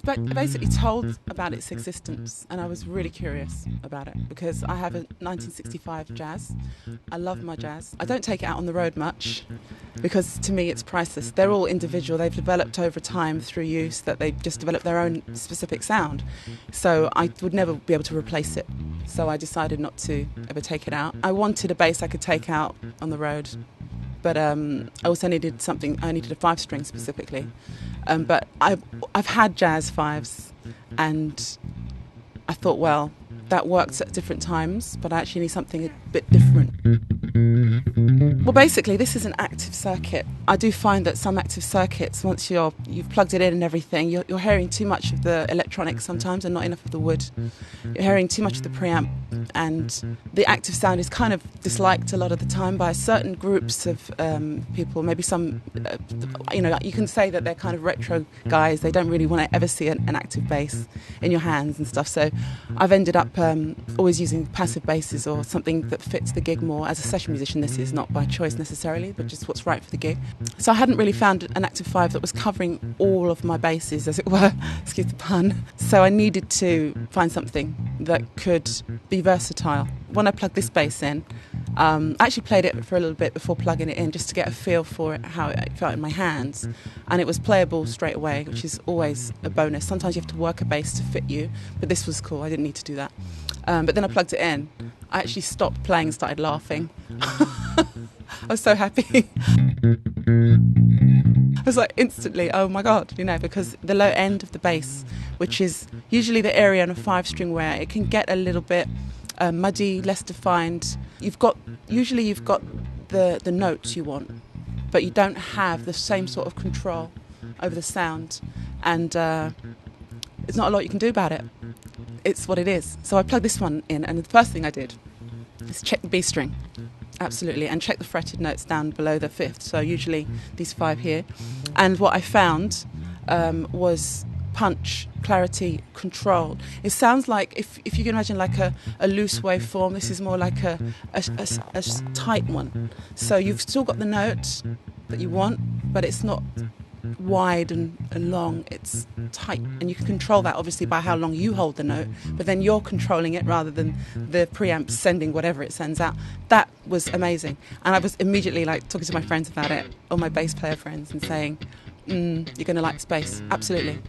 was basically told about its existence, and I was really curious about it because I have a 1965 Jazz. I love my Jazz. I don't take it out on the road much because to me it's priceless. They're all individual. They've developed over time through use that they've just developed their own specific sound. So I would never be able to replace it. So I decided not to ever take it out. I wanted a bass I could take out on the road, but I also needed something. I needed a 5-string specifically. But I've had Jazz 5s, and I thought, well, that works at different times, but I actually need something a bit different. Well, basically, this is an active circuit. I do find that some active circuits, once you've plugged it in and everything, you're hearing too much of the electronics sometimes and not enough of the wood. You're hearing too much of the preamp, and the active sound is kind of disliked a lot of the time by certain groups of people. Maybe some, you can say that they're kind of retro guys. They don't really want to ever see an active bass in your hands and stuff. So I've ended up always using passive basses or something that fits the gig more. As a session musician, this is not by choice necessarily, but just what's right for the gig. So I hadn't really found an active 5 that was covering all of my bases, as it were, excuse the pun. So I needed to find something that could be versatile. When I plugged this bass in, I actually played it for a little bit before plugging it in, just to get a feel for it, how it felt in my hands. And it was playable straight away, which is always a bonus. Sometimes you have to work a bass to fit you, but this was cool. I didn't need to do that. But then I plugged it in. I actually stopped playing and started laughing. I was so happy. I was like instantly, oh my God, because the low end of the bass, which is usually the area on a 5-string where it can get a little bit muddy, less defined. You've got the notes you want, but you don't have the same sort of control over the sound, and there's not a lot you can do about it. It's what it is. So I plugged this one in, and the first thing I did is check the B string, absolutely, and check the fretted notes down below the 5th. So usually these 5 here, and what I found was punch, clarity, control. It sounds like, if you can imagine like a loose waveform, this is more like a tight one. So you've still got the note that you want, but it's not wide and long, it's tight, and you can control that obviously by how long you hold the note, but then you're controlling it rather than the preamp sending whatever it sends out. That was amazing, and I was immediately like talking to my friends about it, all my bass player friends, and saying, you're going to like this bass, absolutely.